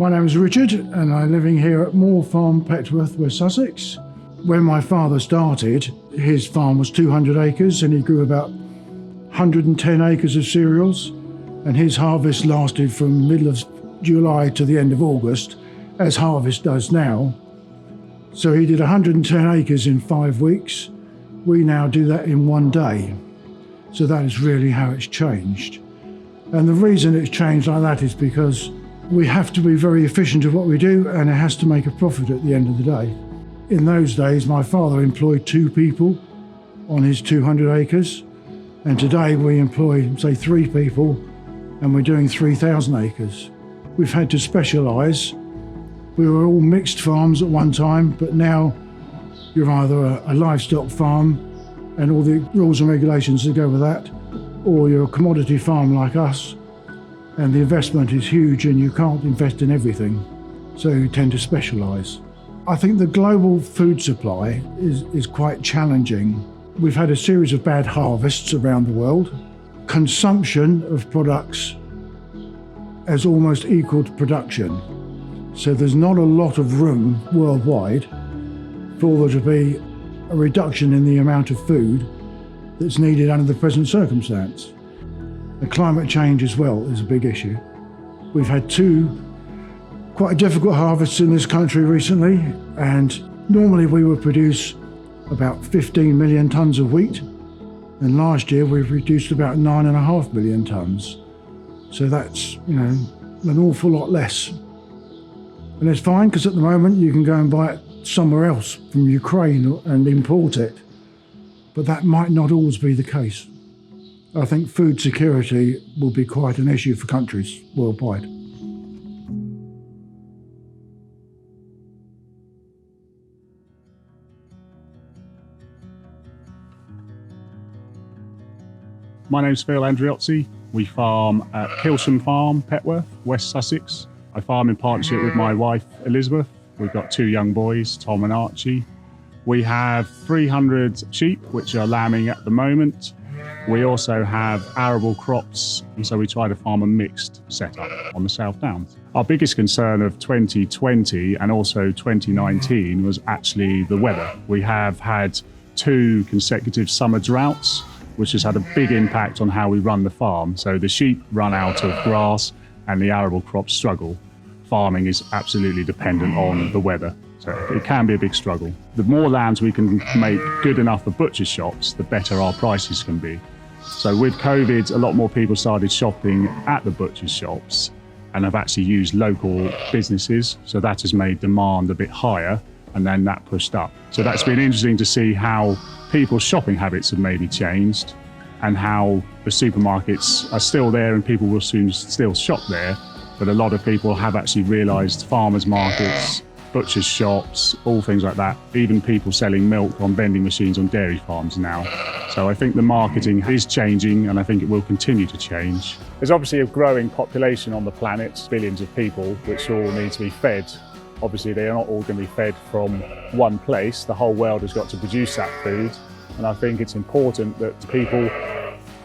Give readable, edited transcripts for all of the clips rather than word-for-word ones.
My name is Richard and I'm living here at Moor Farm, Petworth, West Sussex. When my father started, his farm was 200 acres and he grew about 110 acres of cereals, and his harvest lasted from middle of July to the end of August, as harvest does now. So he did 110 acres in 5 weeks. We now do that in 1 day. So that is really how it's changed. And the reason it's changed like that is because we have to be very efficient at what we do, and it has to make a profit at the end of the day. In those days, my father employed 2 people on his 200 acres, and today we employ, say, 3 people, and we're doing 3,000 acres. We've had to specialise. We were all mixed farms at one time, but now you're either a livestock farm and all the rules and regulations that go with that, or you're a commodity farm like us, and the investment is huge and you can't invest in everything, so you tend to specialise. I think the global food supply is quite challenging. We've had a series of bad harvests around the world. Consumption of products has almost equaled production. So there's not a lot of room worldwide for there to be a reduction in the amount of food that's needed under the present circumstance. And climate change as well is a big issue. We've had 2 quite difficult harvests in this country recently, and normally we would produce about 15 million tonnes of wheat, and last year we've reduced about 9.5 million tonnes. So that's, an awful lot less. And it's fine, because at the moment you can go and buy it somewhere else from Ukraine and import it. But that might not always be the case. I think food security will be quite an issue for countries worldwide. My name's Phil Andriozzi. We farm at Kilsham Farm, Petworth, West Sussex. I farm in partnership with my wife, Elizabeth. We've got 2 young boys, Tom and Archie. We have 300 sheep, which are lambing at the moment. We also have arable crops, and so we try to farm a mixed setup on the South Downs. Our biggest concern of 2020 and also 2019 was actually the weather. We have had 2 consecutive summer droughts, which has had a big impact on how we run the farm. So the sheep run out of grass and the arable crops struggle. Farming is absolutely dependent on the weather, so it can be a big struggle. The more lambs we can make good enough for butcher shops, the better our prices can be. So with COVID, a lot more people started shopping at the butcher shops and have actually used local businesses, so that has made demand a bit higher, and then that pushed up. So that's been interesting to see how people's shopping habits have maybe changed, and how the supermarkets are still there and people will soon still shop there. But a lot of people have actually realised farmers markets, butchers shops, all things like that, even people selling milk on vending machines on dairy farms now. So I think the marketing is changing, and I think it will continue to change. There's obviously a growing population on the planet, billions of people, which all need to be fed. Obviously, they are not all going to be fed from one place. The whole world has got to produce that food. And I think it's important that people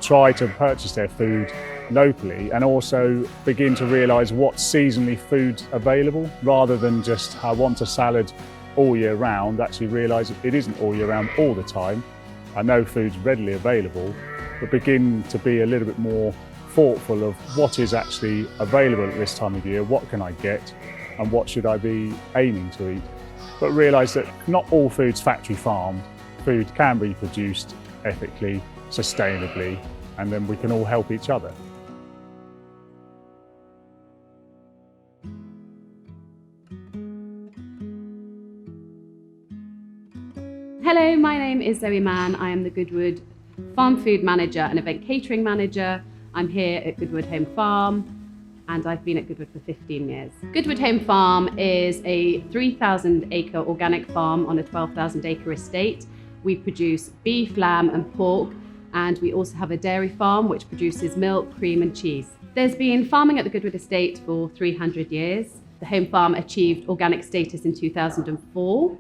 try to purchase their food locally and also begin to realise what's seasonally food available, rather than just, I want a salad all year round. Actually realise it isn't all year round all the time. I know food's readily available, but begin to be a little bit more thoughtful of what is actually available at this time of year, what can I get, and what should I be aiming to eat. But realise that not all food's factory farmed. Food can be produced ethically, sustainably, and then we can all help each other. Hello, my name is Zoe Mann. I am the Goodwood Farm Food Manager and Event Catering Manager. I'm here at Goodwood Home Farm, and I've been at Goodwood for 15 years. Goodwood Home Farm is a 3,000 acre organic farm on a 12,000 acre estate. We produce beef, lamb and pork, and we also have a dairy farm which produces milk, cream and cheese. There's been farming at the Goodwood estate for 300 years. The home farm achieved organic status in 2004.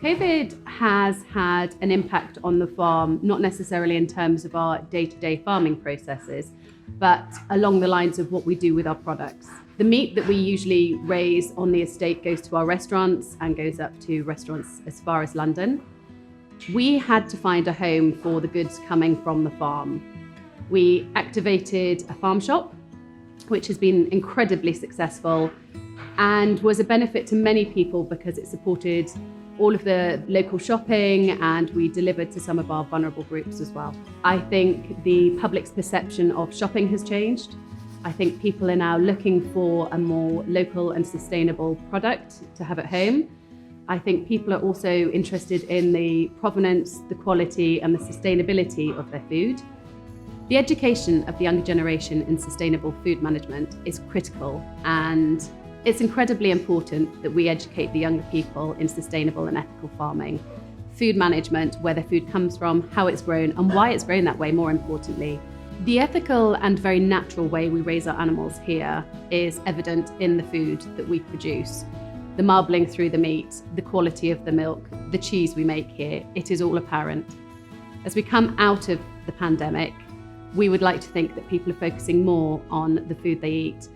COVID has had an impact on the farm, not necessarily in terms of our day-to-day farming processes, but along the lines of what we do with our products. The meat that we usually raise on the estate goes to our restaurants and goes up to restaurants as far as London. We had to find a home for the goods coming from the farm. We activated a farm shop, which has been incredibly successful and was a benefit to many people because it supported all of the local shopping, and we delivered to some of our vulnerable groups as well. I think the public's perception of shopping has changed. I think people are now looking for a more local and sustainable product to have at home. I think people are also interested in the provenance, the quality and the sustainability of their food. The education of the younger generation in sustainable food management is critical, and it's incredibly important that we educate the younger people in sustainable and ethical farming, food management, where the food comes from, how it's grown and why it's grown that way, more importantly. The ethical and very natural way we raise our animals here is evident in the food that we produce. The marbling through the meat, the quality of the milk, the cheese we make here, it is all apparent. As we come out of the pandemic, we would like to think that people are focusing more on the food they eat.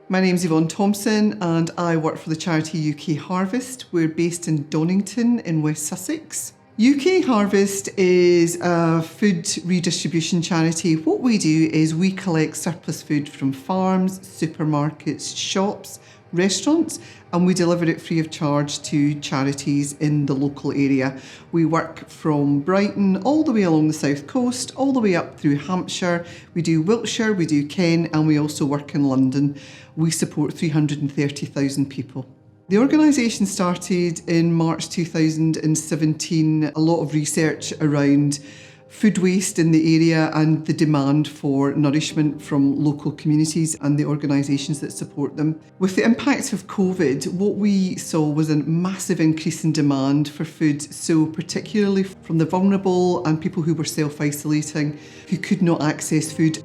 My name's Yvonne Thompson and I work for the charity UK Harvest. We're based in Donington in West Sussex. UK Harvest is a food redistribution charity. What we do is we collect surplus food from farms, supermarkets, shops, restaurants, and we deliver it free of charge to charities in the local area. We work from Brighton all the way along the south coast, all the way up through Hampshire. We do Wiltshire, we do Kent, and we also work in London. We support 330,000 people. The organisation started in March 2017, a lot of research around food waste in the area and the demand for nourishment from local communities and the organisations that support them. With the impact of COVID, what we saw was a massive increase in demand for food, so particularly from the vulnerable and people who were self-isolating, who could not access food.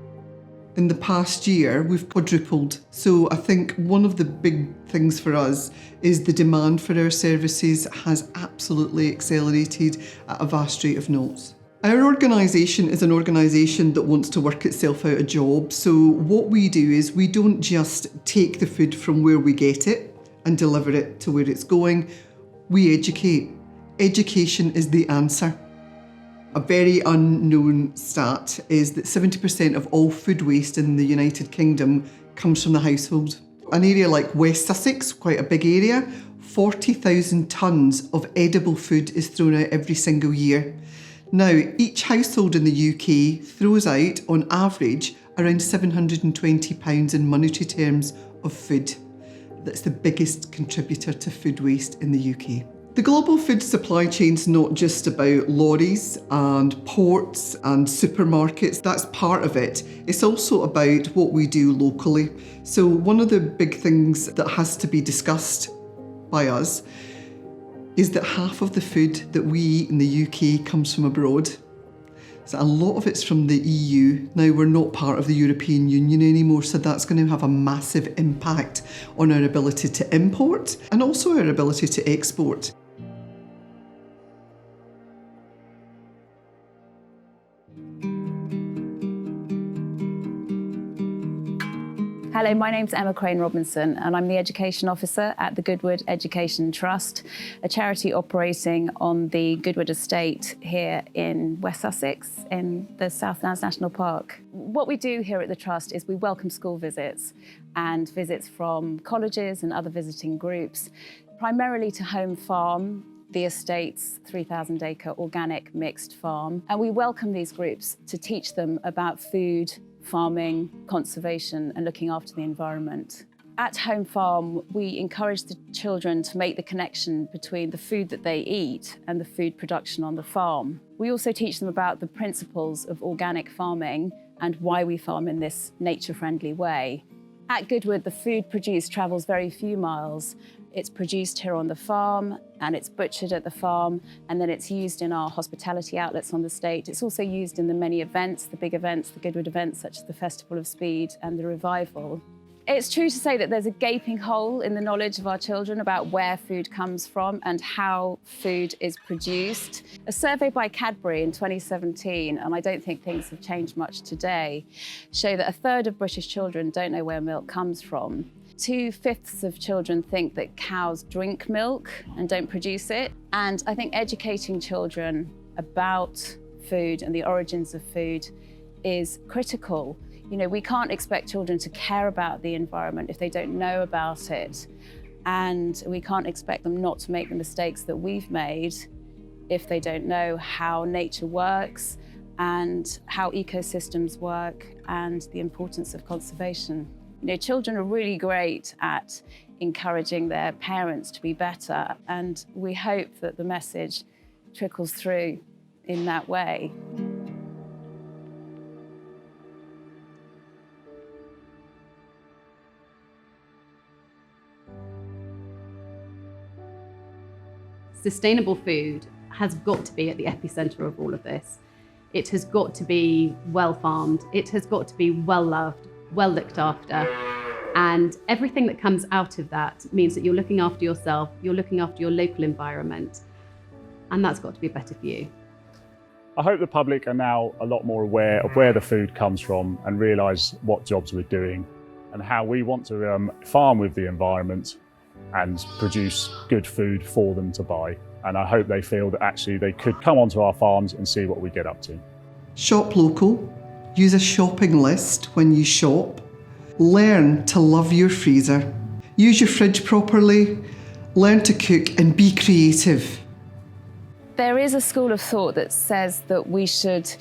In the past year, we've quadrupled. So I think one of the big things for us is the demand for our services has absolutely accelerated at a vast rate of notes. Our organisation is an organisation that wants to work itself out a job. So what we do is we don't just take the food from where we get it and deliver it to where it's going. We educate. Education is the answer. A very unknown stat is that 70% of all food waste in the United Kingdom comes from the household. An area like West Sussex, quite a big area, 40,000 tonnes of edible food is thrown out every single year. Now, each household in the UK throws out, on average, around £720 in monetary terms of food. That's the biggest contributor to food waste in the UK. The global food supply chain's not just about lorries and ports and supermarkets, that's part of it. It's also about what we do locally. So one of the big things that has to be discussed by us is that half of the food that we eat in the UK comes from abroad. So a lot of it's from the EU. Now we're not part of the European Union anymore, so that's going to have a massive impact on our ability to import and also our ability to export. Hello, my name's Emma Crane Robinson and I'm the Education Officer at the Goodwood Education Trust, a charity operating on the Goodwood estate here in West Sussex in the South Downs National Park. What we do here at the Trust is we welcome school visits and visits from colleges and other visiting groups, primarily to Home Farm, the estate's 3,000-acre organic mixed farm. And we welcome these groups to teach them about food, farming, conservation and looking after the environment. At Home Farm, we encourage the children to make the connection between the food that they eat and the food production on the farm. We also teach them about the principles of organic farming and why we farm in this nature-friendly way. At Goodwood, the food produced travels very few miles. It's produced here on the farm and it's butchered at the farm, and then it's used in our hospitality outlets on the estate. It's also used in the many events, the big events, the Goodwood events such as the Festival of Speed and the Revival. It's true to say that there's a gaping hole in the knowledge of our children about where food comes from and how food is produced. A survey by Cadbury in 2017, and I don't think things have changed much today, show that 1/3 of British children don't know where milk comes from. 2/5 of children think that cows drink milk and don't produce it. And I think educating children about food and the origins of food is critical. You know, we can't expect children to care about the environment if they don't know about it. And we can't expect them not to make the mistakes that we've made if they don't know how nature works and how ecosystems work and the importance of conservation. You know, children are really great at encouraging their parents to be better, and we hope that the message trickles through in that way. Sustainable food has got to be at the epicenter of all of this. It has got to be well farmed. It has got to be well loved, well looked after. And everything that comes out of that means that you're looking after yourself, you're looking after your local environment, and that's got to be better for you. I hope the public are now a lot more aware of where the food comes from and realise what jobs we're doing and how we want to farm with the environment and produce good food for them to buy. And I hope they feel that actually they could come onto our farms and see what we get up to. Shop local, use a shopping list when you shop, learn to love your freezer, use your fridge properly, learn to cook and be creative. There is a school of thought that says that we should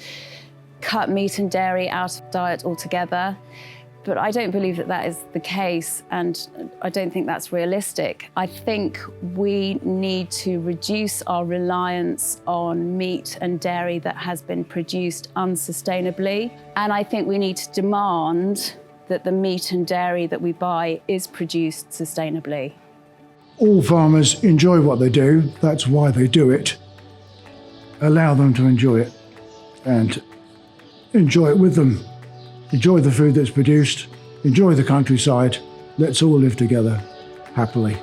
cut meat and dairy out of diet altogether. But I don't believe that that is the case, and I don't think that's realistic. I think we need to reduce our reliance on meat and dairy that has been produced unsustainably. And I think we need to demand that the meat and dairy that we buy is produced sustainably. All farmers enjoy what they do. That's why they do it. Allow them to enjoy it and enjoy it with them. Enjoy the food that's produced, enjoy the countryside. Let's all live together happily.